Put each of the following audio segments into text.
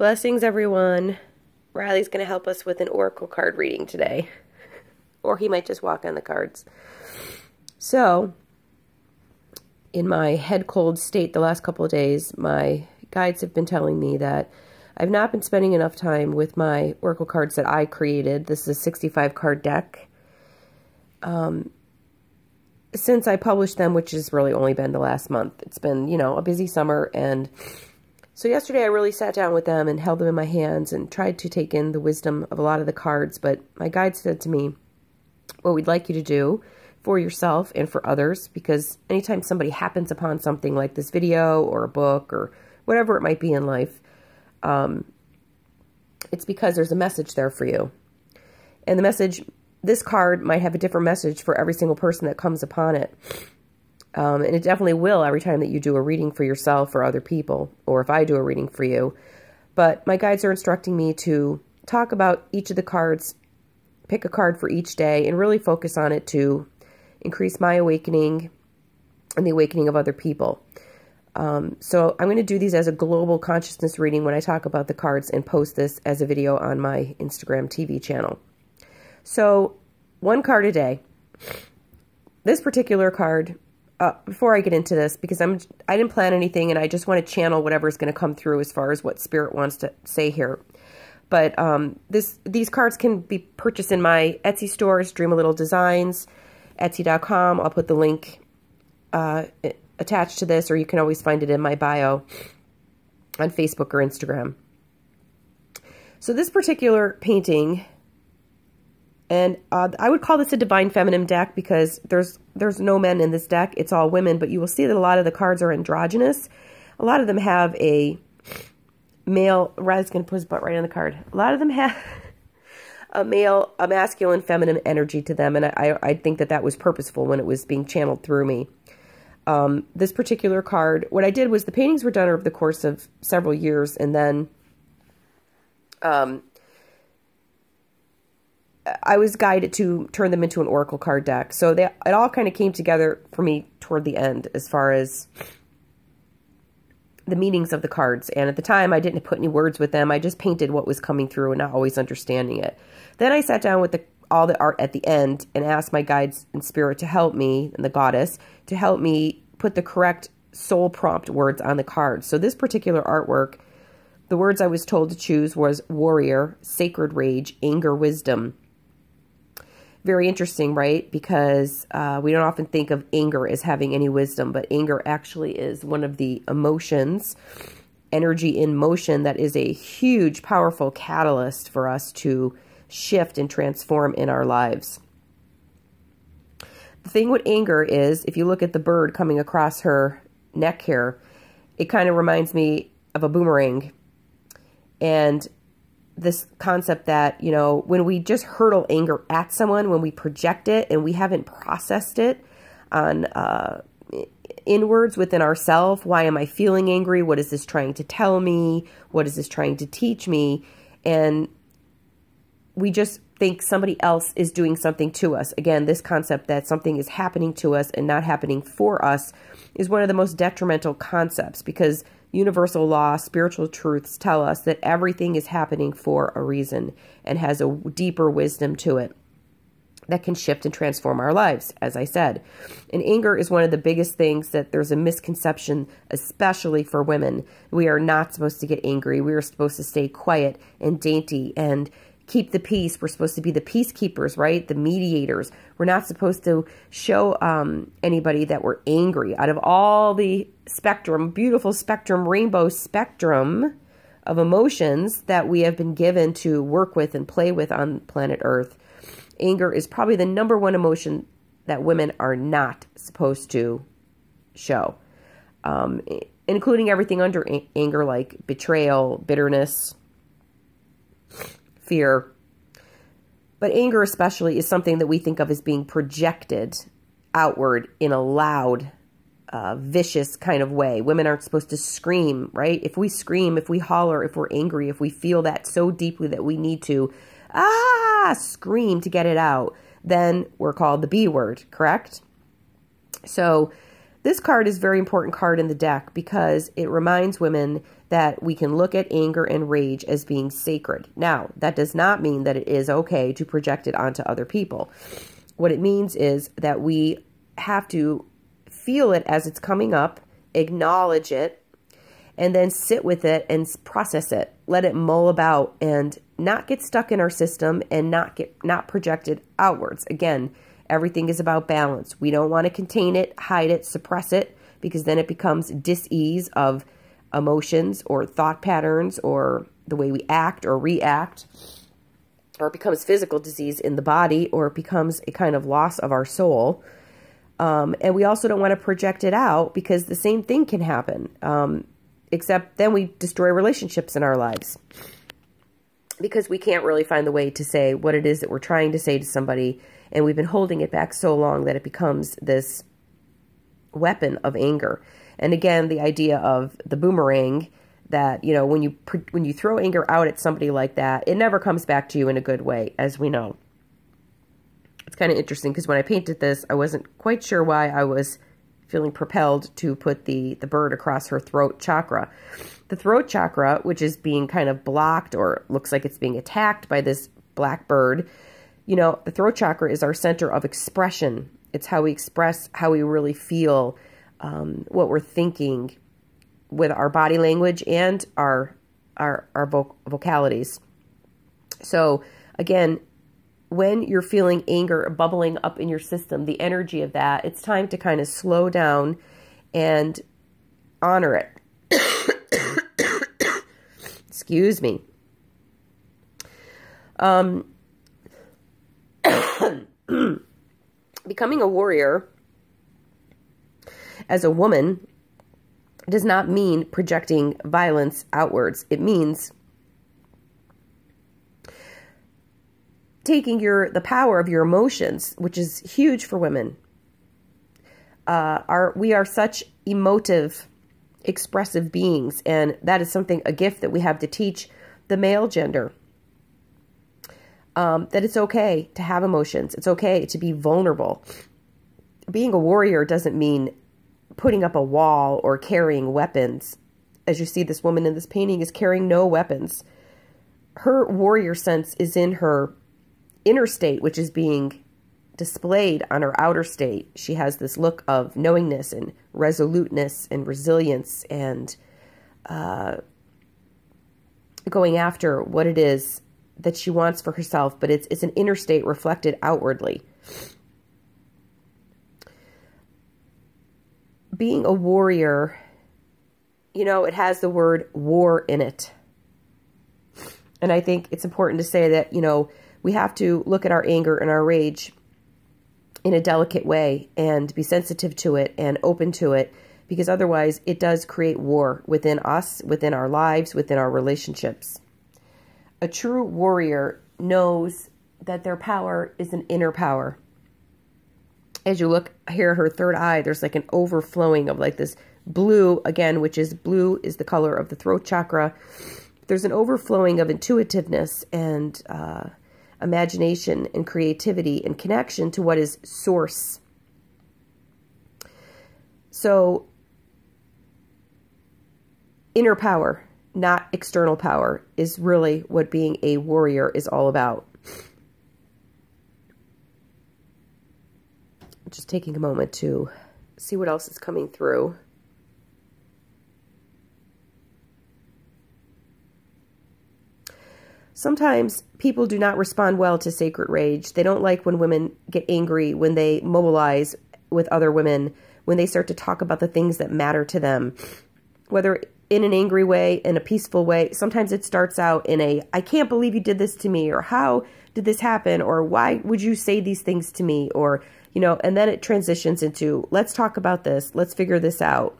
Blessings, everyone. Riley's going to help us with an oracle card reading today. Or he might just walk on the cards. So, in my head cold state the last couple of days, my guides have been telling me that I've not been spending enough time with my oracle cards that I created. This is a 65 card deck. Since I published them, which has really only been the last month. It's been, you know, a busy summer, and so yesterday I really sat down with them and held them in my hands and tried to take in the wisdom of a lot of the cards, but my guide said to me, what we'd like you to do for yourself and for others, because anytime somebody happens upon something like this video or a book or whatever it might be in life, it's because there's a message there for you. And the message, this card might have a different message for every single person that comes upon it. And it definitely will every time that you do a reading for yourself or other people, or if I do a reading for you. But my guides are instructing me to talk about each of the cards, pick a card for each day, and really focus on it to increase my awakening and the awakening of other people. So I'm going to do these as a global consciousness reading when I talk about the cards and post this as a video on my Instagram TV channel. So one card a day. This particular card, before I get into this, because I didn't plan anything and I just want to channel whatever is going to come through as far as what Spirit wants to say here. But these cards can be purchased in my Etsy stores, Dream a Little Designs, Etsy.com. I'll put the link attached to this, or you can always find it in my bio on Facebook or Instagram. So this particular painting, and I would call this a Divine Feminine deck because there's no men in this deck. It's all women, but you will see that a lot of the cards are androgynous. A lot of them have a male, Riley's going to put his butt right on the card. A lot of them have a masculine, feminine energy to them, and I think that that was purposeful when it was being channeled through me. This particular card, what I did was the paintings were done over the course of several years, and then I was guided to turn them into an oracle card deck. So it all kind of came together for me toward the end as far as the meanings of the cards. And at the time, I didn't put any words with them. I just painted what was coming through and not always understanding it. Then I sat down with all the art at the end and asked my guides and Spirit to help me, and the goddess, to help me put the correct soul prompt words on the cards. So this particular artwork, the words I was told to choose was warrior, sacred rage, anger, wisdom. Very interesting, right? Because we don't often think of anger as having any wisdom, but anger actually is one of the emotions, energy in motion, that is a huge, powerful catalyst for us to shift and transform in our lives. The thing with anger is, if you look at the bird coming across her neck here, it kind of reminds me of a boomerang. And this concept that, you know, when we just hurtle anger at someone, when we project it and we haven't processed it on inwards within ourselves, why am I feeling angry? What is this trying to tell me? What is this trying to teach me? And we just think somebody else is doing something to us. Again, this concept that something is happening to us and not happening for us is one of the most detrimental concepts, because universal law, spiritual truths tell us that everything is happening for a reason and has a deeper wisdom to it that can shift and transform our lives, as I said. And anger is one of the biggest things that there's a misconception, especially for women. We are not supposed to get angry. We are supposed to stay quiet and dainty and keep the peace. We're supposed to be the peacekeepers, right? The mediators. We're not supposed to show anybody that we're angry. Out of all the spectrum, beautiful spectrum, rainbow spectrum of emotions that we have been given to work with and play with on planet Earth, anger is probably the #1 emotion that women are not supposed to show, including everything under anger, like betrayal, bitterness, fear. But anger especially is something that we think of as being projected outward in a loud, vicious kind of way. Women aren't supposed to scream, right? If we scream, if we holler, if we're angry, if we feel that so deeply that we need to scream to get it out, then we're called the B word, correct? So this card is a very important card in the deck because it reminds women that we can look at anger and rage as being sacred. Now, that does not mean that it is okay to project it onto other people. What it means is that we have to feel it as it's coming up, acknowledge it, and then sit with it and process it. Let it mull about and not get stuck in our system and not projected outwards. Again, everything is about balance. We don't want to contain it, hide it, suppress it, because then it becomes dis-ease of emotions or thought patterns or the way we act or react, or it becomes physical disease in the body, or it becomes a kind of loss of our soul. And we also don't want to project it out, because the same thing can happen, except then we destroy relationships in our lives, because we can't really find the way to say what it is that we're trying to say to somebody, and we've been holding it back so long that it becomes this weapon of anger. And again, the idea of the boomerang, that, you know, when you throw anger out at somebody like that, it never comes back to you in a good way, as we know. It's kind of interesting, because when I painted this, I wasn't quite sure why I was feeling propelled to put the bird across her throat chakra. The throat chakra, which is being kind of blocked, or looks like it's being attacked by this black bird, you know, the throat chakra is our center of expression. It's how we express how we really feel, what we're thinking, with our body language and our vocalities. So again, when you're feeling anger bubbling up in your system, the energy of that, it's time to kind of slow down and honor it. Excuse me. Becoming a warrior as a woman does not mean projecting violence outwards. It means taking the power of your emotions, which is huge for women. We are such emotive, expressive beings, and that is a gift that we have to teach the male gender. That it's okay to have emotions. It's okay to be vulnerable. Being a warrior doesn't mean putting up a wall or carrying weapons. As you see, this woman in this painting is carrying no weapons. Her warrior sense is in her inner state, which is being displayed on her outer state. She has this look of knowingness and resoluteness and resilience and going after what it is that she wants for herself, but it's an inner state reflected outwardly. Being a warrior, you know, it has the word war in it. And I think it's important to say that, you know, we have to look at our anger and our rage in a delicate way and be sensitive to it and open to it, because otherwise it does create war within us, within our lives, within our relationships. A true warrior knows that their power is an inner power. As you look here, her third eye, there's like an overflowing of like this blue, again, which is blue is the color of the throat chakra. There's an overflowing of intuitiveness and imagination and creativity and connection to what is source. So inner power, not external power, is really what being a warrior is all about. Just taking a moment to see what else is coming through. Sometimes people do not respond well to sacred rage. They don't like when women get angry, when they mobilize with other women, when they start to talk about the things that matter to them, whether in an angry way, in a peaceful way. Sometimes it starts out in a, I can't believe you did this to me, or how did this happen, or why would you say these things to me, or, you know, and then it transitions into, let's talk about this, let's figure this out.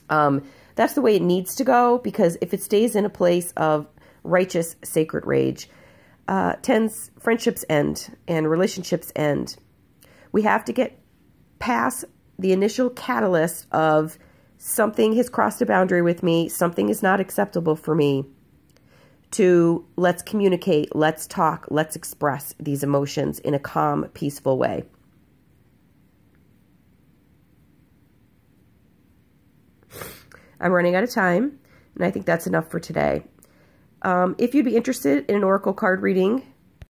That's the way it needs to go, because if it stays in a place of righteous, sacred rage, friendships end and relationships end. We have to get past the initial catalyst of something has crossed a boundary with me, something is not acceptable for me, to let's communicate, let's talk, let's express these emotions in a calm, peaceful way. I'm running out of time. And I think that's enough for today. If you'd be interested in an oracle card reading,